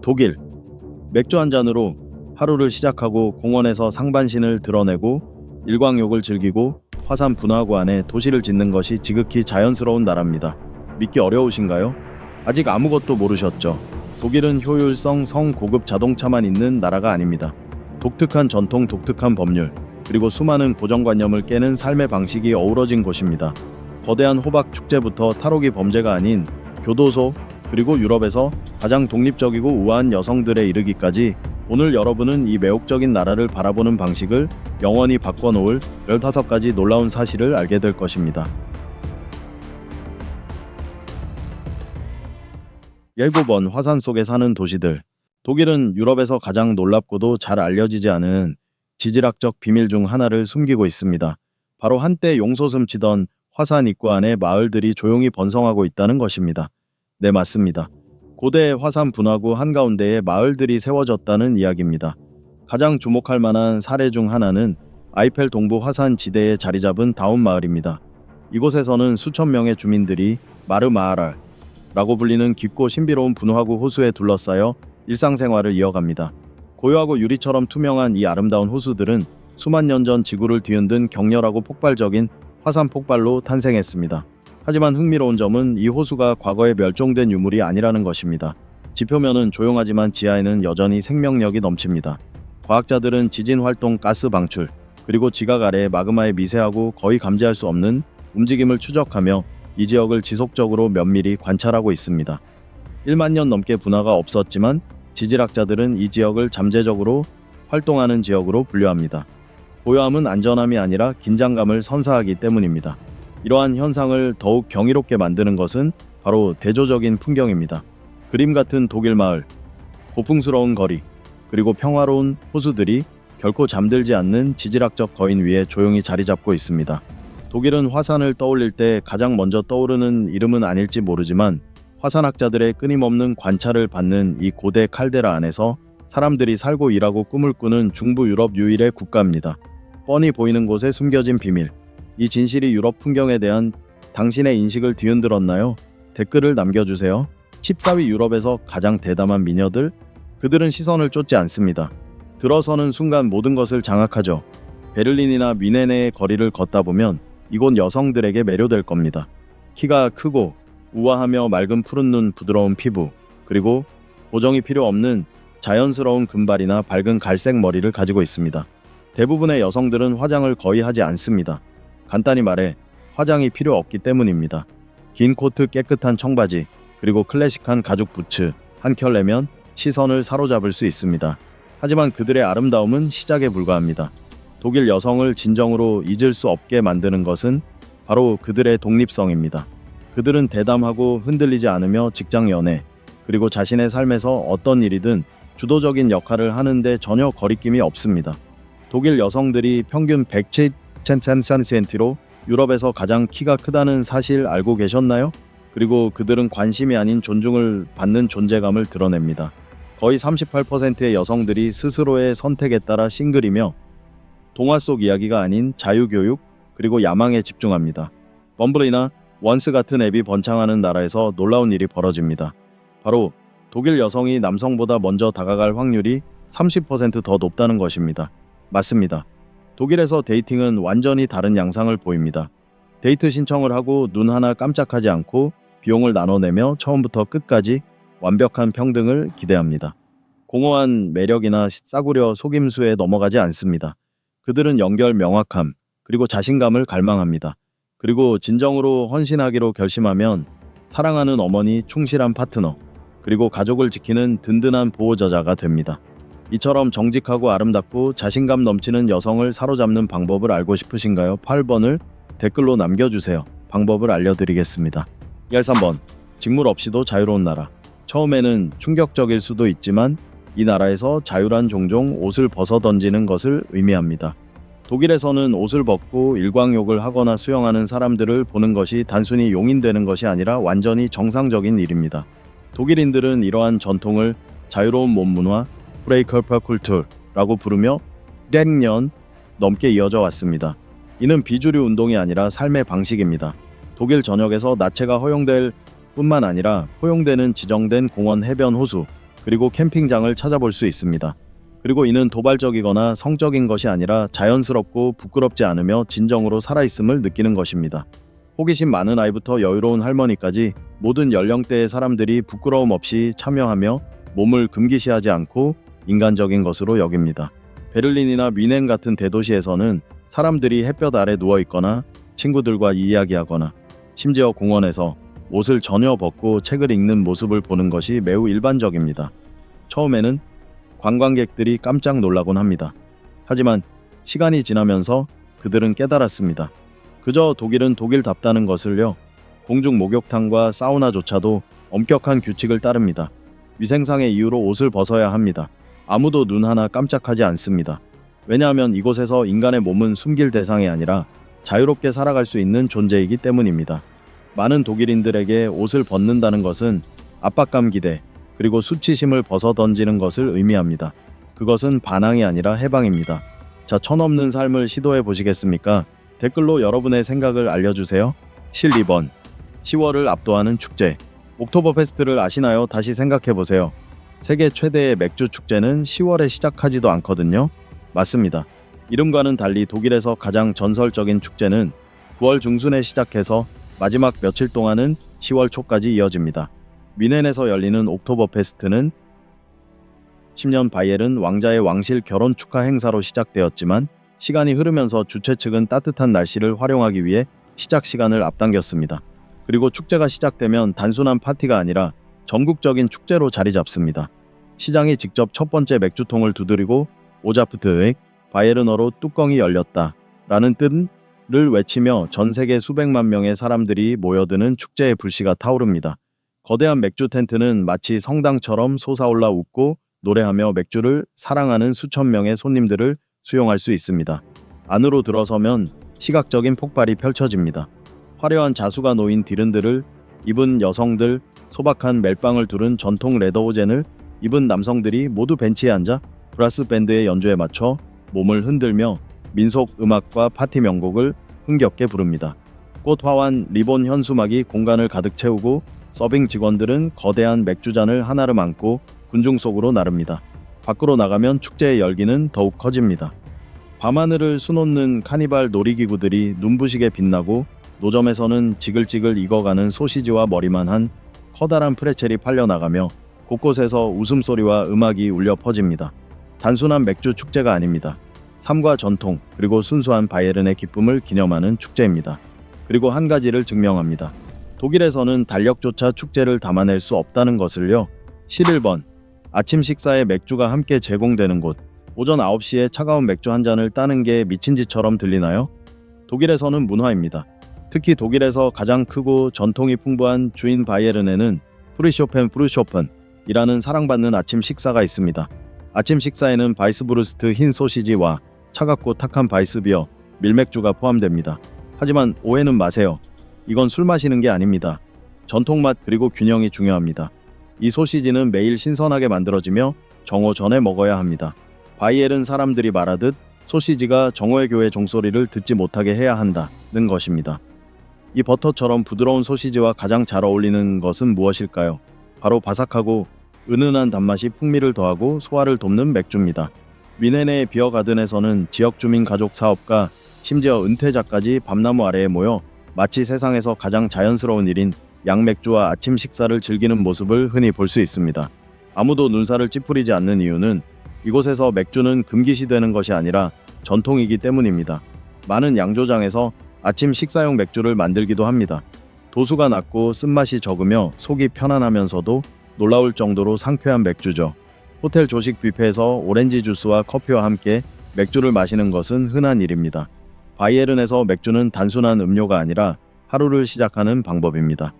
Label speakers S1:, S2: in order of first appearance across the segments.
S1: 독일. 맥주 한 잔으로 하루를 시작하고 공원에서 상반신을 드러내고 일광욕을 즐기고 화산 분화구 안에 도시를 짓는 것이 지극히 자연스러운 나라입니다. 믿기 어려우신가요? 아직 아무것도 모르셨죠? 독일은 효율성 성고급 자동차만 있는 나라가 아닙니다. 독특한 전통, 독특한 법률, 그리고 수많은 고정관념을 깨는 삶의 방식이 어우러진 곳입니다. 거대한 호박 축제부터 탈옥이 범죄가 아닌 교도소, 그리고 유럽에서 가장 독립적이고 우아한 여성들에 이르기까지 오늘 여러분은 이 매혹적인 나라를 바라보는 방식을 영원히 바꿔놓을 15가지 놀라운 사실을 알게 될 것입니다. 17번 화산 속에 사는 도시들. 독일은 유럽에서 가장 놀랍고도 잘 알려지지 않은 지질학적 비밀 중 하나를 숨기고 있습니다. 바로 한때 용솟음 치던 화산 입구 안에 마을들이 조용히 번성하고 있다는 것입니다. 네, 맞습니다. 고대 화산 분화구 한가운데에 마을들이 세워졌다는 이야기입니다. 가장 주목할 만한 사례 중 하나는 아이펠 동부 화산 지대에 자리 잡은 다운 마을입니다. 이곳에서는 수천 명의 주민들이 마르마알라고 불리는 깊고 신비로운 분화구 호수에 둘러싸여 일상생활을 이어갑니다. 고요하고 유리처럼 투명한 이 아름다운 호수들은 수만 년 전 지구를 뒤흔든 격렬하고 폭발적인 화산 폭발로 탄생했습니다. 하지만 흥미로운 점은 이 호수가 과거에 멸종된 유물이 아니라는 것입니다. 지표면은 조용하지만 지하에는 여전히 생명력이 넘칩니다. 과학자들은 지진 활동, 가스 방출, 그리고 지각 아래의 마그마의 미세하고 거의 감지할 수 없는 움직임을 추적하며 이 지역을 지속적으로 면밀히 관찰하고 있습니다. 1만 년 넘게 분화가 없었지만 지질학자들은 이 지역을 잠재적으로 활동하는 지역으로 분류합니다. 고요함은 안전함이 아니라 긴장감을 선사하기 때문입니다. 이러한 현상을 더욱 경이롭게 만드는 것은 바로 대조적인 풍경입니다. 그림 같은 독일 마을, 고풍스러운 거리, 그리고 평화로운 호수들이 결코 잠들지 않는 지질학적 거인 위에 조용히 자리 잡고 있습니다. 독일은 화산을 떠올릴 때 가장 먼저 떠오르는 이름은 아닐지 모르지만 화산학자들의 끊임없는 관찰을 받는 이 고대 칼데라 안에서 사람들이 살고 일하고 꿈을 꾸는 중부 유럽 유일의 국가입니다. 뻔히 보이는 곳에 숨겨진 비밀. 이 진실이 유럽 풍경에 대한 당신의 인식을 뒤흔들었나요? 댓글을 남겨주세요. 14위 유럽에서 가장 대담한 미녀들. 그들은 시선을 쫓지 않습니다. 들어서는 순간 모든 것을 장악하죠. 베를린이나 뮌헨의 거리를 걷다 보면 이곳 여성들에게 매료될 겁니다. 키가 크고 우아하며 맑은 푸른 눈, 부드러운 피부, 그리고 보정이 필요 없는 자연스러운 금발이나 밝은 갈색 머리를 가지고 있습니다. 대부분의 여성들은 화장을 거의 하지 않습니다. 간단히 말해 화장이 필요 없기 때문입니다. 긴 코트, 깨끗한 청바지, 그리고 클래식한 가죽 부츠 한 켤레면 시선을 사로잡을 수 있습니다. 하지만 그들의 아름다움은 시작에 불과합니다. 독일 여성을 진정으로 잊을 수 없게 만드는 것은 바로 그들의 독립성입니다. 그들은 대담하고 흔들리지 않으며 직장 연애, 그리고 자신의 삶에서 어떤 일이든 주도적인 역할을 하는데 전혀 거리낌이 없습니다. 독일 여성들이 평균 107cm로 유럽에서 가장 키가 크다는 사실 알고 계셨나요? 그리고 그들은 관심이 아닌 존중을 받는 존재감을 드러냅니다. 거의 38%의 여성들이 스스로의 선택에 따라 싱글이며 동화 속 이야기가 아닌 자유교육, 그리고 야망에 집중합니다. 범블이나 원스 같은 앱이 번창하는 나라에서 놀라운 일이 벌어집니다. 바로 독일 여성이 남성보다 먼저 다가갈 확률이 30% 더 높다는 것입니다. 맞습니다. 독일에서 데이팅은 완전히 다른 양상을 보입니다. 데이트 신청을 하고 눈 하나 깜짝하지 않고 비용을 나눠내며 처음부터 끝까지 완벽한 평등을 기대합니다. 공허한 매력이나 싸구려 속임수에 넘어가지 않습니다. 그들은 연결, 명확함, 그리고 자신감을 갈망합니다. 그리고 진정으로 헌신하기로 결심하면 사랑하는 어머니, 충실한 파트너, 그리고 가족을 지키는 든든한 보호자자가 됩니다. 이처럼 정직하고 아름답고 자신감 넘치는 여성을 사로잡는 방법을 알고 싶으신가요? 8번을 댓글로 남겨주세요. 방법을 알려드리겠습니다. 13번. 직물 없이도 자유로운 나라. 처음에는 충격적일 수도 있지만 이 나라에서 자유란 종종 옷을 벗어던지는 것을 의미합니다. 독일에서는 옷을 벗고 일광욕을 하거나 수영하는 사람들을 보는 것이 단순히 용인되는 것이 아니라 완전히 정상적인 일입니다. 독일인들은 이러한 전통을 자유로운 몸 문화, 프레이커퍼쿨투라고 부르며 100년 넘게 이어져 왔습니다. 이는 비주류 운동이 아니라 삶의 방식입니다. 독일 전역에서 나체가 허용될 뿐만 아니라 포용되는 지정된 공원, 해변, 호수, 그리고 캠핑장을 찾아볼 수 있습니다. 그리고 이는 도발적이거나 성적인 것이 아니라 자연스럽고 부끄럽지 않으며 진정으로 살아있음을 느끼는 것입니다. 호기심 많은 아이부터 여유로운 할머니까지 모든 연령대의 사람들이 부끄러움 없이 참여하며 몸을 금기시하지 않고 인간적인 것으로 여깁니다. 베를린이나 뮌헨 같은 대도시에서는 사람들이 햇볕 아래 누워 있거나 친구들과 이야기하거나 심지어 공원에서 옷을 전혀 벗고 책을 읽는 모습을 보는 것이 매우 일반적입니다. 처음에는 관광객들이 깜짝 놀라곤 합니다. 하지만 시간이 지나면서 그들은 깨달았습니다. 그저 독일은 독일답다는 것을요. 공중 목욕탕과 사우나조차도 엄격한 규칙을 따릅니다. 위생상의 이유로 옷을 벗어야 합니다. 아무도 눈 하나 깜짝하지 않습니다. 왜냐하면 이곳에서 인간의 몸은 숨길 대상이 아니라 자유롭게 살아갈 수 있는 존재이기 때문입니다. 많은 독일인들에게 옷을 벗는다는 것은 압박감 기대, 그리고 수치심을 벗어던지는 것을 의미합니다. 그것은 반항이 아니라 해방입니다. 자, 천없는 삶을 시도해 보시겠습니까? 댓글로 여러분의 생각을 알려주세요. 실 2번. 10월을 압도하는 축제. 옥토버페스트를 아시나요? 다시 생각해보세요. 세계 최대의 맥주 축제는 10월에 시작하지도 않거든요. 맞습니다. 이름과는 달리 독일에서 가장 전설적인 축제는 9월 중순에 시작해서 마지막 며칠 동안은 10월 초까지 이어집니다. 뮌헨에서 열리는 옥토버페스트는 10년 바이에른 왕자의 왕실 결혼 축하 행사로 시작되었지만 시간이 흐르면서 주최 측은 따뜻한 날씨를 활용하기 위해 시작 시간을 앞당겼습니다. 그리고 축제가 시작되면 단순한 파티가 아니라 전국적인 축제로 자리 잡습니다. 시장이 직접 첫 번째 맥주통을 두드리고 오자프트익, 바이에른어로 뚜껑이 열렸다 라는 뜻을 외치며 전 세계 수백만 명의 사람들이 모여드는 축제의 불씨가 타오릅니다. 거대한 맥주 텐트는 마치 성당처럼 솟아올라 웃고 노래하며 맥주를 사랑하는 수천 명의 손님들을 수용할 수 있습니다. 안으로 들어서면 시각적인 폭발이 펼쳐집니다. 화려한 자수가 놓인 디른들을 입은 여성들, 소박한 멜빵을 두른 전통 레더오젠을 입은 남성들이 모두 벤치에 앉아 브라스 밴드의 연주에 맞춰 몸을 흔들며 민속 음악과 파티 명곡을 흥겹게 부릅니다. 꽃화환 리본 현수막이 공간을 가득 채우고 서빙 직원들은 거대한 맥주잔을 하나를 안고 군중 속으로 나릅니다. 밖으로 나가면 축제의 열기는 더욱 커집니다. 밤하늘을 수놓는 카니발 놀이기구들이 눈부시게 빛나고 노점에서는 지글지글 익어가는 소시지와 머리만 한 커다란 프레첼이 팔려나가며 곳곳에서 웃음소리와 음악이 울려 퍼집니다. 단순한 맥주 축제가 아닙니다. 삶과 전통 그리고 순수한 바이에른의 기쁨을 기념하는 축제입니다. 그리고 한 가지를 증명합니다. 독일에서는 달력조차 축제를 담아낼 수 없다는 것을요. 11번. 아침 식사에 맥주가 함께 제공되는 곳. 오전 9시에 차가운 맥주 한 잔을 따는 게 미친 짓처럼 들리나요? 독일에서는 문화입니다. 특히 독일에서 가장 크고 전통이 풍부한 주인 바이에른에는 프르쇼펜이라는 사랑받는 아침 식사가 있습니다. 아침 식사에는 바이스부르스트 흰 소시지와 차갑고 탁한 바이스비어, 밀맥주가 포함됩니다. 하지만 오해는 마세요. 이건 술 마시는 게 아닙니다. 전통맛 그리고 균형이 중요합니다. 이 소시지는 매일 신선하게 만들어지며 정오 전에 먹어야 합니다. 바이에른 사람들이 말하듯 소시지가 정오의 교회 종소리를 듣지 못하게 해야 한다는 것입니다. 이 버터처럼 부드러운 소시지와 가장 잘 어울리는 것은 무엇일까요? 바로 바삭하고 은은한 단맛이 풍미를 더하고 소화를 돕는 맥주입니다. 뮌헨의 비어가든에서는 지역 주민 가족 사업가, 심지어 은퇴자까지 밤나무 아래에 모여 마치 세상에서 가장 자연스러운 일인 양맥주와 아침 식사를 즐기는 모습을 흔히 볼 수 있습니다. 아무도 눈살을 찌푸리지 않는 이유는 이곳에서 맥주는 금기시되는 것이 아니라 전통이기 때문입니다. 많은 양조장에서 아침 식사용 맥주를 만들기도 합니다. 도수가 낮고 쓴맛이 적으며 속이 편안하면서도 놀라울 정도로 상쾌한 맥주죠. 호텔 조식 뷔페에서 오렌지 주스와 커피와 함께 맥주를 마시는 것은 흔한 일입니다. 바이에른에서 맥주는 단순한 음료가 아니라 하루를 시작하는 방법입니다.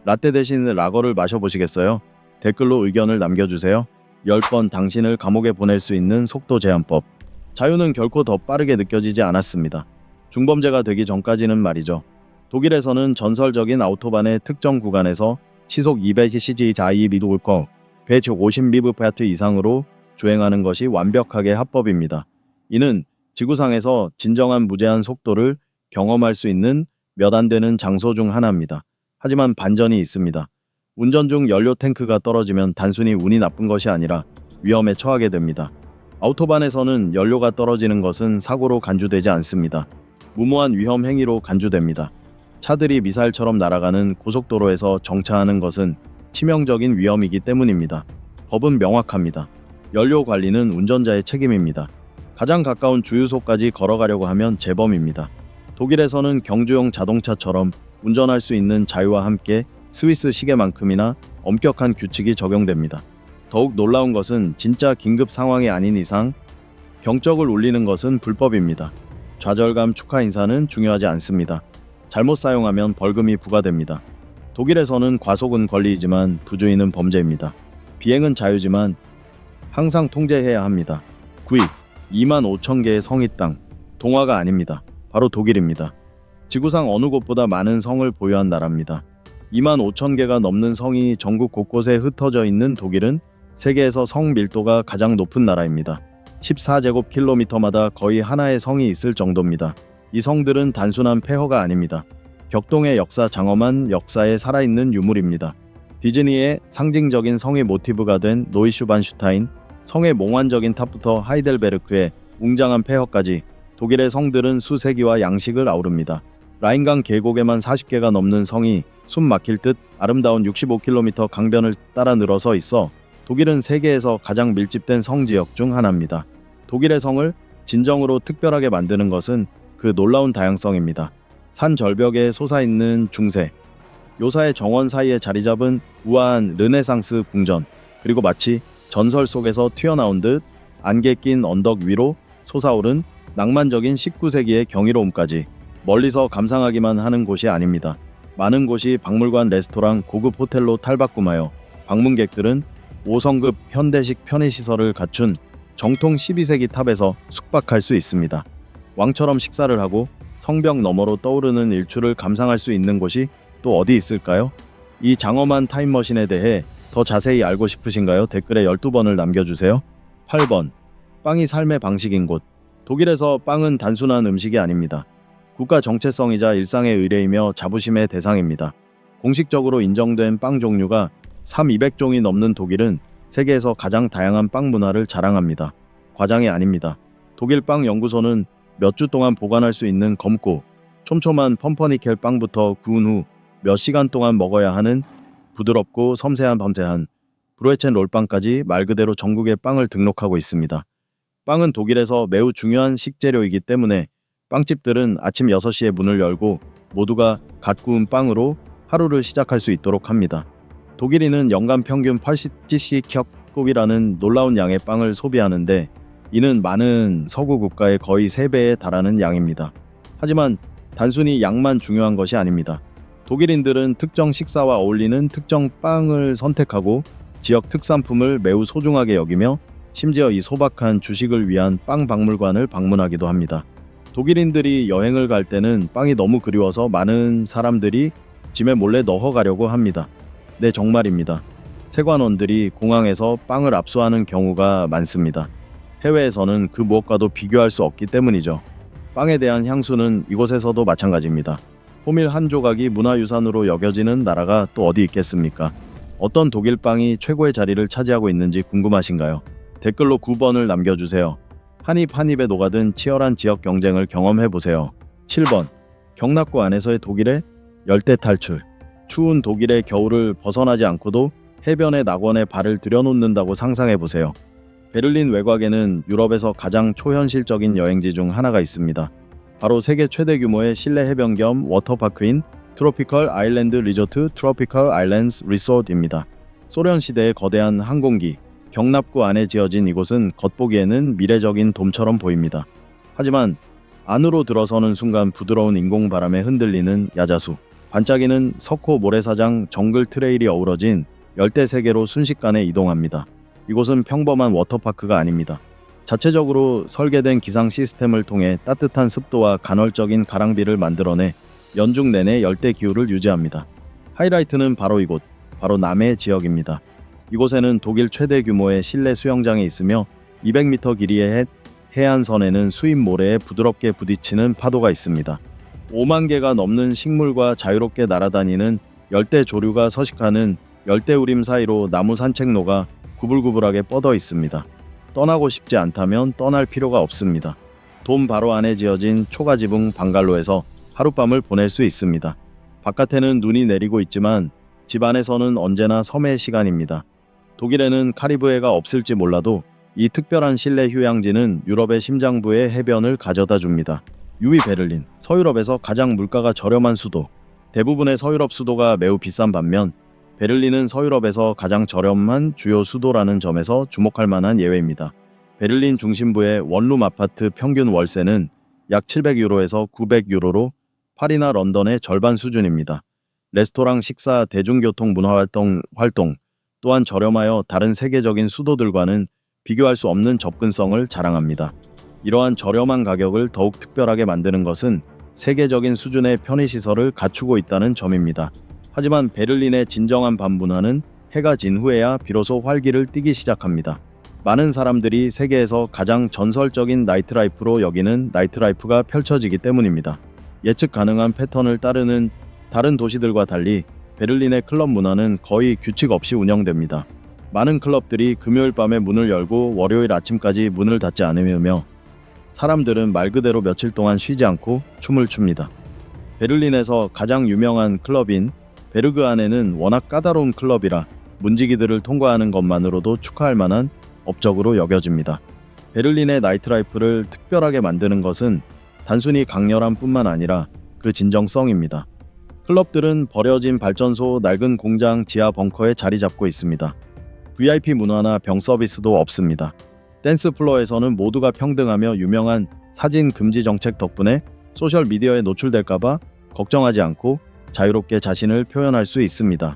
S1: 라떼 대신 라거를 마셔보시겠어요? 댓글로 의견을 남겨주세요. 10번 당신을 감옥에 보낼 수 있는 속도 제한법. 자유는 결코 더 빠르게 느껴지지 않았습니다. 중범죄가 되기 전까지는 말이죠. 독일에서는 전설적인 아우토반의 특정 구간에서 시속 200cc 배 50미브페트 이상으로 주행하는 것이 완벽하게 합법입니다. 이는 지구상에서 진정한 무제한 속도를 경험할 수 있는 몇 안 되는 장소 중 하나입니다. 하지만 반전이 있습니다. 운전 중 연료 탱크가 떨어지면 단순히 운이 나쁜 것이 아니라 위험에 처하게 됩니다. 아우토반에서는 연료가 떨어지는 것은 사고로 간주되지 않습니다. 무모한 위험 행위로 간주됩니다. 차들이 미사일처럼 날아가는 고속도로에서 정차하는 것은 치명적인 위험이기 때문입니다. 법은 명확합니다. 연료 관리는 운전자의 책임입니다. 가장 가까운 주유소까지 걸어가려고 하면 재범입니다. 독일에서는 경주용 자동차처럼 운전할 수 있는 자유와 함께 스위스 시계만큼이나 엄격한 규칙이 적용됩니다. 더욱 놀라운 것은 진짜 긴급 상황이 아닌 이상 경적을 울리는 것은 불법입니다. 좌절감 축하 인사는 중요하지 않습니다. 잘못 사용하면 벌금이 부과됩니다. 독일에서는 과속은 권리이지만 부주의는 범죄입니다. 비행은 자유지만 항상 통제해야 합니다. 9위, 25,000개의 성이 땅. 동화가 아닙니다. 바로 독일입니다. 지구상 어느 곳보다 많은 성을 보유한 나라입니다. 25,000개가 넘는 성이 전국 곳곳에 흩어져 있는 독일은 세계에서 성 밀도가 가장 높은 나라입니다. 14제곱킬로미터마다 거의 하나의 성이 있을 정도입니다. 이 성들은 단순한 폐허가 아닙니다. 격동의 역사 장엄한 역사에 살아있는 유물입니다. 디즈니의 상징적인 성의 모티브가 된 노이슈반슈타인, 성의 몽환적인 탑부터 하이델베르크의 웅장한 폐허까지 독일의 성들은 수세기와 양식을 아우릅니다. 라인강 계곡에만 40개가 넘는 성이 숨 막힐 듯 아름다운 65km 강변을 따라 늘어서 있어 독일은 세계에서 가장 밀집된 성지역 중 하나입니다. 독일의 성을 진정으로 특별하게 만드는 것은 그 놀라운 다양성입니다. 산 절벽에 솟아있는 중세, 요사의 정원 사이에 자리 잡은 우아한 르네상스 궁전, 그리고 마치 전설 속에서 튀어나온 듯 안개 낀 언덕 위로 솟아오른 낭만적인 19세기의 경이로움까지 멀리서 감상하기만 하는 곳이 아닙니다. 많은 곳이 박물관, 레스토랑, 고급 호텔로 탈바꿈하여 방문객들은 5성급 현대식 편의시설을 갖춘 정통 12세기 탑에서 숙박할 수 있습니다. 왕처럼 식사를 하고 성벽 너머로 떠오르는 일출을 감상할 수 있는 곳이 또 어디 있을까요? 이 장엄한 타임머신에 대해 더 자세히 알고 싶으신가요? 댓글에 12번을 남겨주세요. 8번. 빵이 삶의 방식인 곳. 독일에서 빵은 단순한 음식이 아닙니다. 국가 정체성이자 일상의 의뢰이며 자부심의 대상입니다. 공식적으로 인정된 빵 종류가 200종이 넘는 독일은 세계에서 가장 다양한 빵 문화를 자랑합니다. 과장이 아닙니다. 독일 빵 연구소는 몇 주 동안 보관할 수 있는 검고, 촘촘한 펌퍼니켈 빵부터 구운 후 몇 시간 동안 먹어야 하는 부드럽고 섬세한 브로에첸 롤빵까지 말 그대로 전국의 빵을 등록하고 있습니다. 빵은 독일에서 매우 중요한 식재료이기 때문에 빵집들은 아침 6시에 문을 열고 모두가 갓 구운 빵으로 하루를 시작할 수 있도록 합니다. 독일인은 연간 평균 80cc컵이라는 놀라운 양의 빵을 소비하는데 이는 많은 서구 국가의 거의 3배에 달하는 양입니다. 하지만 단순히 양만 중요한 것이 아닙니다. 독일인들은 특정 식사와 어울리는 특정 빵을 선택하고 지역 특산품을 매우 소중하게 여기며 심지어 이 소박한 주식을 위한 빵 박물관을 방문하기도 합니다. 독일인들이 여행을 갈 때는 빵이 너무 그리워서 많은 사람들이 짐에 몰래 넣어가려고 합니다. 네, 정말입니다. 세관원들이 공항에서 빵을 압수하는 경우가 많습니다. 해외에서는 그 무엇과도 비교할 수 없기 때문이죠. 빵에 대한 향수는 이곳에서도 마찬가지입니다. 호밀 한 조각이 문화유산으로 여겨지는 나라가 또 어디 있겠습니까? 어떤 독일 빵이 최고의 자리를 차지하고 있는지 궁금하신가요? 댓글로 9번을 남겨주세요. 한 입 한 입에 녹아든 치열한 지역 경쟁을 경험해보세요. 7번. 경납고 안에서의 독일의 열대 탈출. 추운 독일의 겨울을 벗어나지 않고도 해변의 낙원에 발을 들여놓는다고 상상해보세요. 베를린 외곽에는 유럽에서 가장 초현실적인 여행지 중 하나가 있습니다. 바로 세계 최대 규모의 실내 해변 겸 워터파크인 트로피컬 아일랜드 리조트 트로피컬 아일랜드 리소트입니다. 소련 시대의 거대한 항공기, 경납고 안에 지어진 이곳은 겉보기에는 미래적인 돔처럼 보입니다. 하지만 안으로 들어서는 순간 부드러운 인공바람에 흔들리는 야자수, 반짝이는 석호 모래사장 정글 트레일이 어우러진 열대 세계로 순식간에 이동합니다. 이곳은 평범한 워터파크가 아닙니다. 자체적으로 설계된 기상 시스템을 통해 따뜻한 습도와 간헐적인 가랑비를 만들어내 연중 내내 열대 기후를 유지합니다. 하이라이트는 바로 이곳, 바로 남해 지역입니다. 이곳에는 독일 최대 규모의 실내 수영장이 있으며 200m 길이의 해안선에는 수입 모래에 부드럽게 부딪히는 파도가 있습니다. 5만 개가 넘는 식물과 자유롭게 날아다니는 열대 조류가 서식하는 열대우림 사이로 나무 산책로가 구불구불하게 뻗어 있습니다. 떠나고 싶지 않다면 떠날 필요가 없습니다. 돔 바로 안에 지어진 초가지붕 방갈로에서 하룻밤을 보낼 수 있습니다. 바깥에는 눈이 내리고 있지만 집 안에서는 언제나 섬의 시간입니다. 독일에는 카리브해가 없을지 몰라도 이 특별한 실내 휴양지는 유럽의 심장부의 해변을 가져다 줍니다. 6위 베를린, 서유럽에서 가장 물가가 저렴한 수도. 대부분의 서유럽 수도가 매우 비싼 반면 베를린은 서유럽에서 가장 저렴한 주요 수도라는 점에서 주목할 만한 예외입니다. 베를린 중심부의 원룸 아파트 평균 월세는 약 700유로에서 900유로로 파리나 런던의 절반 수준입니다. 레스토랑 식사, 대중교통 활동 또한 저렴하여 다른 세계적인 수도들과는 비교할 수 없는 접근성을 자랑합니다. 이러한 저렴한 가격을 더욱 특별하게 만드는 것은 세계적인 수준의 편의시설을 갖추고 있다는 점입니다. 하지만 베를린의 진정한 밤문화는 해가 진 후에야 비로소 활기를 띠기 시작합니다. 많은 사람들이 세계에서 가장 전설적인 나이트라이프로 여기는 나이트라이프가 펼쳐지기 때문입니다. 예측 가능한 패턴을 따르는 다른 도시들과 달리 베를린의 클럽 문화는 거의 규칙 없이 운영됩니다. 많은 클럽들이 금요일 밤에 문을 열고 월요일 아침까지 문을 닫지 않으며 사람들은 말 그대로 며칠 동안 쉬지 않고 춤을 춥니다. 베를린에서 가장 유명한 클럽인 베르그 안에는 워낙 까다로운 클럽이라 문지기들을 통과하는 것만으로도 축하할 만한 업적으로 여겨집니다. 베를린의 나이트라이프를 특별하게 만드는 것은 단순히 강렬함 뿐만 아니라 그 진정성입니다. 클럽들은 버려진 발전소, 낡은 공장, 지하 벙커에 자리 잡고 있습니다. VIP 문화나 병 서비스도 없습니다. 댄스 플로어에서는 모두가 평등하며 유명한 사진 금지 정책 덕분에 소셜미디어에 노출될까봐 걱정하지 않고 자유롭게 자신을 표현할 수 있습니다.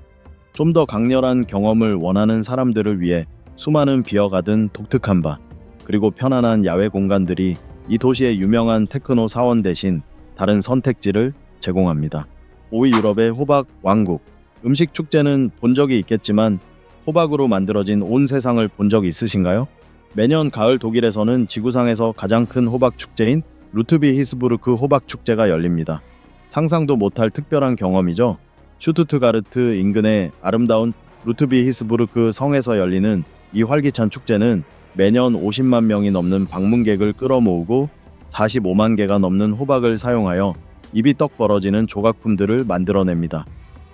S1: 좀 더 강렬한 경험을 원하는 사람들을 위해 수많은 비어가든 독특한 바, 그리고 편안한 야외 공간들이 이 도시의 유명한 테크노 사원 대신 다른 선택지를 제공합니다. 5위 유럽의 호박 왕국. 음식 축제는 본 적이 있겠지만 호박으로 만들어진 온 세상을 본 적 있으신가요? 매년 가을 독일에서는 지구상에서 가장 큰 호박 축제인 루트비히스부르크 호박 축제가 열립니다. 상상도 못할 특별한 경험이죠. 슈투트가르트 인근의 아름다운 루트비히스부르크 성에서 열리는 이 활기찬 축제는 매년 50만 명이 넘는 방문객을 끌어모으고 45만 개가 넘는 호박을 사용하여 입이 떡 벌어지는 조각품들을 만들어냅니다.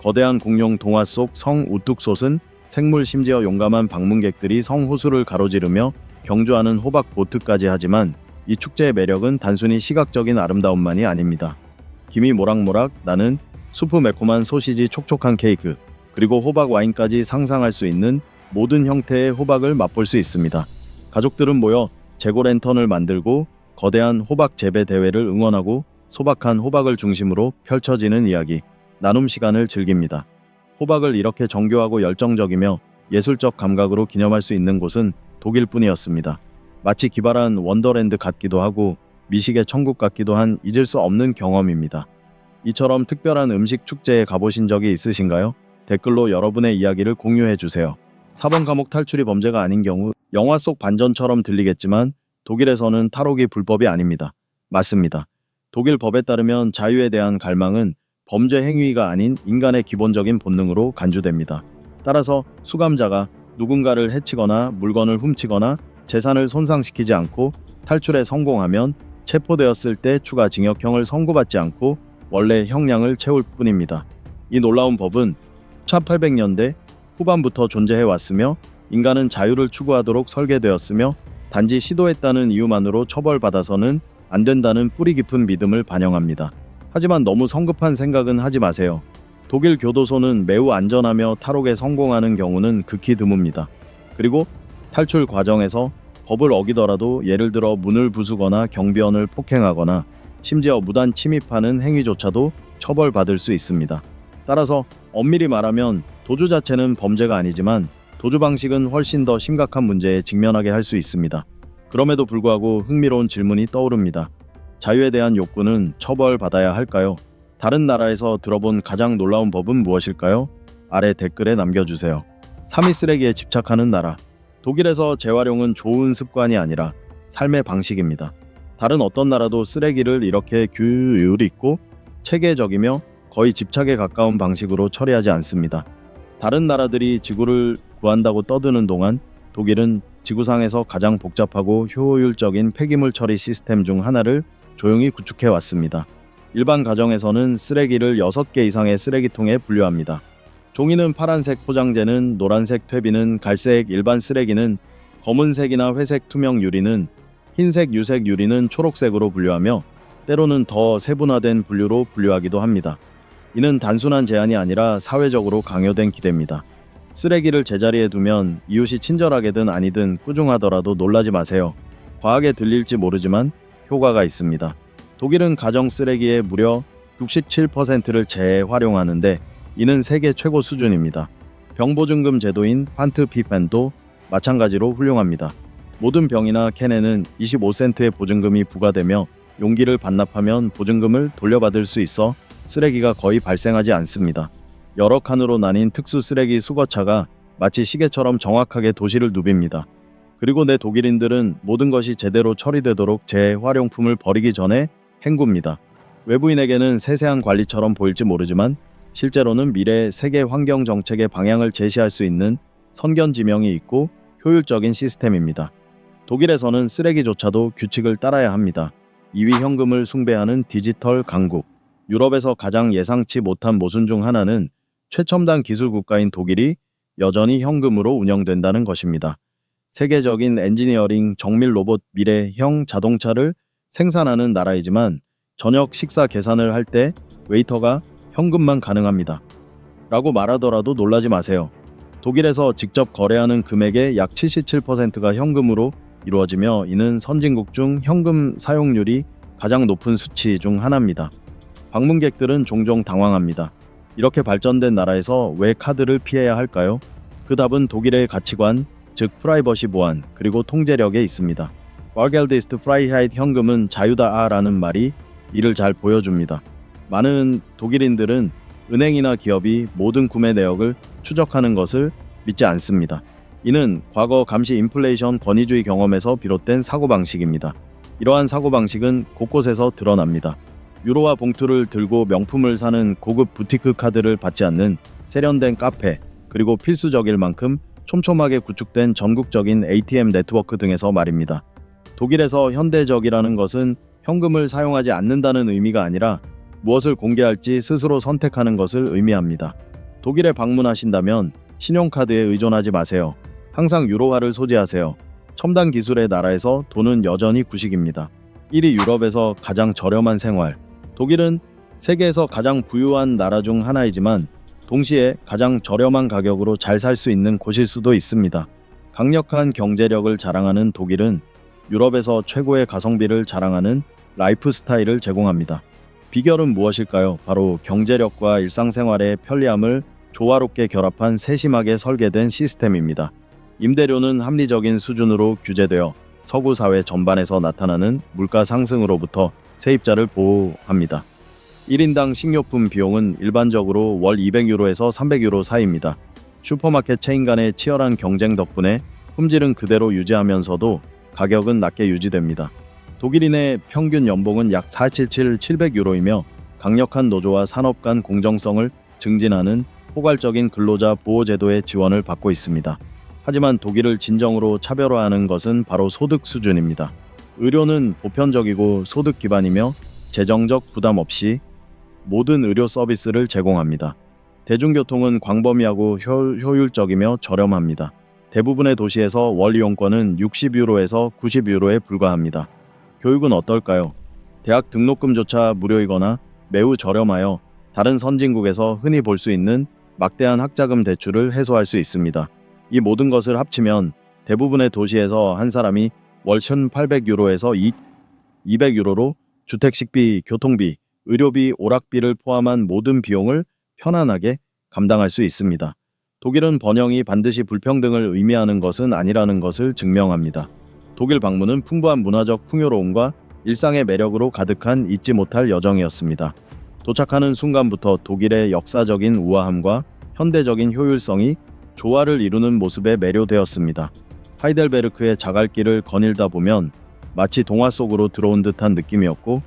S1: 거대한 공룡 동화 속 성 우뚝솥은 생물, 심지어 용감한 방문객들이 성 호수를 가로지르며 경주하는 호박 보트까지 하지만 이 축제의 매력은 단순히 시각적인 아름다움만이 아닙니다. 김이 모락모락 나는 수프, 매콤한 소시지, 촉촉한 케이크, 그리고 호박 와인까지 상상할 수 있는 모든 형태의 호박을 맛볼 수 있습니다. 가족들은 모여 재고 랜턴을 만들고 거대한 호박 재배 대회를 응원하고 소박한 호박을 중심으로 펼쳐지는 이야기, 나눔 시간을 즐깁니다. 호박을 이렇게 정교하고 열정적이며 예술적 감각으로 기념할 수 있는 곳은 독일뿐이었습니다. 마치 기발한 원더랜드 같기도 하고 미식의 천국 같기도 한 잊을 수 없는 경험입니다. 이처럼 특별한 음식 축제에 가보신 적이 있으신가요? 댓글로 여러분의 이야기를 공유해 주세요. 4번 감옥 탈출이 범죄가 아닌 경우 영화 속 반전처럼 들리겠지만 독일에서는 탈옥이 불법이 아닙니다. 맞습니다. 독일 법에 따르면 자유에 대한 갈망은 범죄 행위가 아닌 인간의 기본적인 본능으로 간주됩니다. 따라서 수감자가 누군가를 해치거나 물건을 훔치거나 재산을 손상시키지 않고 탈출에 성공하면 체포되었을 때 추가 징역형을 선고받지 않고 원래 형량을 채울 뿐입니다. 이 놀라운 법은 1800년대 후반부터 존재해왔으며 인간은 자유를 추구하도록 설계되었으며 단지 시도했다는 이유만으로 처벌받아서는 안 된다는 뿌리 깊은 믿음을 반영합니다. 하지만 너무 성급한 생각은 하지 마세요. 독일 교도소는 매우 안전하며 탈옥에 성공하는 경우는 극히 드뭅니다. 그리고 탈출 과정에서 법을 어기더라도 예를 들어 문을 부수거나 경비원을 폭행하거나 심지어 무단 침입하는 행위조차도 처벌받을 수 있습니다. 따라서 엄밀히 말하면 도주 자체는 범죄가 아니지만 도주 방식은 훨씬 더 심각한 문제에 직면하게 할 수 있습니다. 그럼에도 불구하고 흥미로운 질문이 떠오릅니다. 자유에 대한 욕구는 처벌받아야 할까요? 다른 나라에서 들어본 가장 놀라운 법은 무엇일까요? 아래 댓글에 남겨주세요. 3위 쓰레기에 집착하는 나라. 독일에서 재활용은 좋은 습관이 아니라 삶의 방식입니다. 다른 어떤 나라도 쓰레기를 이렇게 규율 있고 체계적이며 거의 집착에 가까운 방식으로 처리하지 않습니다. 다른 나라들이 지구를 구한다고 떠드는 동안 독일은 지구상에서 가장 복잡하고 효율적인 폐기물 처리 시스템 중 하나를 조용히 구축해 왔습니다. 일반 가정에서는 쓰레기를 6개 이상의 쓰레기통에 분류합니다. 종이는 파란색, 포장재는 노란색, 퇴비는 갈색, 일반 쓰레기는 검은색이나 회색, 투명 유리는 흰색, 유색 유리는 초록색으로 분류하며 때로는 더 세분화된 분류로 분류하기도 합니다. 이는 단순한 제한이 아니라 사회적으로 강요된 기대입니다. 쓰레기를 제자리에 두면 이웃이 친절하게든 아니든 꾸중하더라도 놀라지 마세요. 과하게 들릴지 모르지만 효과가 있습니다. 독일은 가정 쓰레기의 무려 67%를 재활용하는데 이는 세계 최고 수준입니다. 병보증금 제도인 판트피펜도 마찬가지로 훌륭합니다. 모든 병이나 캔에는 25센트의 보증금이 부과되며 용기를 반납하면 보증금을 돌려받을 수 있어 쓰레기가 거의 발생하지 않습니다. 여러 칸으로 나뉜 특수 쓰레기 수거차가 마치 시계처럼 정확하게 도시를 누빕니다. 그리고 내 독일인들은 모든 것이 제대로 처리되도록 재활용품을 버리기 전에 헹굽니다. 외부인에게는 세세한 관리처럼 보일지 모르지만 실제로는 미래의 세계 환경 정책의 방향을 제시할 수 있는 선견 지명이 있고 효율적인 시스템입니다. 독일에서는 쓰레기조차도 규칙을 따라야 합니다. 2위 현금을 숭배하는 디지털 강국. 유럽에서 가장 예상치 못한 모순 중 하나는 최첨단 기술 국가인 독일이 여전히 현금으로 운영된다는 것입니다. 세계적인 엔지니어링, 정밀 로봇, 미래형 자동차를 생산하는 나라이지만 저녁 식사 계산을 할 때 웨이터가 현금만 가능합니다. 라고 말하더라도 놀라지 마세요. 독일에서 직접 거래하는 금액의 약 77%가 현금으로 이루어지며 이는 선진국 중 현금 사용률이 가장 높은 수치 중 하나입니다. 방문객들은 종종 당황합니다. 이렇게 발전된 나라에서 왜 카드를 피해야 할까요? 그 답은 독일의 가치관, 즉 프라이버시 보안, 그리고 통제력에 있습니다. Bargeld ist Freiheit, 현금은 자유다라는 말이 이를 잘 보여줍니다. 많은 독일인들은 은행이나 기업이 모든 구매 내역을 추적하는 것을 믿지 않습니다. 이는 과거 감시 인플레이션 권위주의 경험에서 비롯된 사고방식입니다. 이러한 사고방식은 곳곳에서 드러납니다. 유로와 봉투를 들고 명품을 사는 고급 부티크 카드를 받지 않는 세련된 카페, 그리고 필수적일 만큼 촘촘하게 구축된 전국적인 ATM 네트워크 등에서 말입니다. 독일에서 현대적이라는 것은 현금을 사용하지 않는다는 의미가 아니라 무엇을 공개할지 스스로 선택하는 것을 의미합니다. 독일에 방문하신다면 신용카드에 의존하지 마세요. 항상 유로화를 소지하세요. 첨단 기술의 나라에서 돈은 여전히 구식입니다. 1위 유럽에서 가장 저렴한 생활. 독일은 세계에서 가장 부유한 나라 중 하나이지만 동시에 가장 저렴한 가격으로 잘 살 수 있는 곳일 수도 있습니다. 강력한 경제력을 자랑하는 독일은 유럽에서 최고의 가성비를 자랑하는 라이프 스타일을 제공합니다. 비결은 무엇일까요? 바로 경제력과 일상생활의 편리함을 조화롭게 결합한 세심하게 설계된 시스템입니다. 임대료는 합리적인 수준으로 규제되어 서구 사회 전반에서 나타나는 물가 상승으로부터 세입자를 보호합니다. 1인당 식료품 비용은 일반적으로 월 200유로에서 300유로 사이입니다. 슈퍼마켓 체인 간의 치열한 경쟁 덕분에 품질은 그대로 유지하면서도 가격은 낮게 유지됩니다. 독일인의 평균 연봉은 약 477,700유로이며 강력한 노조와 산업 간 공정성을 증진하는 포괄적인 근로자 보호제도의 지원을 받고 있습니다. 하지만 독일을 진정으로 차별화하는 것은 바로 소득 수준입니다. 의료는 보편적이고 소득 기반이며 재정적 부담 없이 모든 의료 서비스를 제공합니다. 대중교통은 광범위하고 효율적이며 저렴합니다. 대부분의 도시에서 월 이용권은 60유로에서 90유로에 불과합니다. 교육은 어떨까요? 대학 등록금조차 무료이거나 매우 저렴하여 다른 선진국에서 흔히 볼 수 있는 막대한 학자금 대출을 해소할 수 있습니다. 이 모든 것을 합치면 대부분의 도시에서 한 사람이 월 1,800유로에서 200유로로 주택 식비, 교통비, 의료비, 오락비를 포함한 모든 비용을 편안하게 감당할 수 있습니다. 독일은 번영이 반드시 불평등을 의미하는 것은 아니라는 것을 증명합니다. 독일 방문은 풍부한 문화적 풍요로움과 일상의 매력으로 가득한 잊지 못할 여정이었습니다. 도착하는 순간부터 독일의 역사적인 우아함과 현대적인 효율성이 조화를 이루는 모습에 매료되었습니다. 하이델베르크의 자갈길을 거닐다 보면 마치 동화 속으로 들어온 듯한 느낌이었고,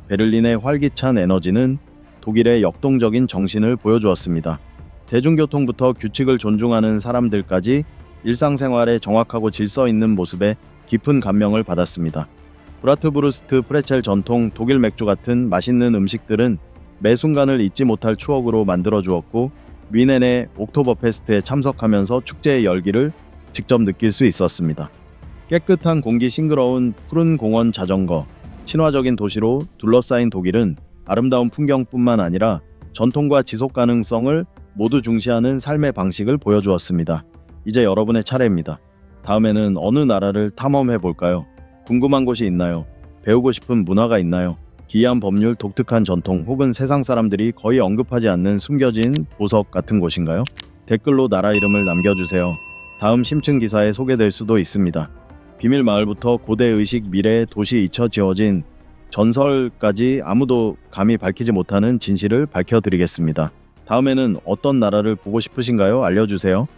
S1: 베를린의 활기찬 에너지는 독일의 역동적인 정신을 보여주었습니다. 대중교통부터 규칙을 존중하는 사람들까지 일상생활에 정확하고 질서 있는 모습에 깊은 감명을 받았습니다. 브라트부르스트, 프레첼, 전통 독일 맥주 같은 맛있는 음식들은 매 순간을 잊지 못할 추억으로 만들어 주었고, 뮌헨의 옥토버페스트에 참석하면서 축제의 열기를 직접 느낄 수 있었습니다. 깨끗한 공기, 싱그러운 푸른 공원, 자전거, 친화적인 도시로 둘러싸인 독일은 아름다운 풍경뿐만 아니라 전통과 지속 가능성을 모두 중시하는 삶의 방식을 보여주었습니다. 이제 여러분의 차례입니다. 다음에는 어느 나라를 탐험해 볼까요? 궁금한 곳이 있나요? 배우고 싶은 문화가 있나요? 기이한 법률, 독특한 전통, 혹은 세상 사람들이 거의 언급하지 않는 숨겨진 보석 같은 곳인가요? 댓글로 나라 이름을 남겨주세요. 다음 심층 기사에 소개될 수도 있습니다. 비밀 마을부터 고대 의식, 미래의 도시, 잊혀 지어진 전설까지 아무도 감히 밝히지 못하는 진실을 밝혀드리겠습니다. 다음에는 어떤 나라를 보고 싶으신가요? 알려주세요.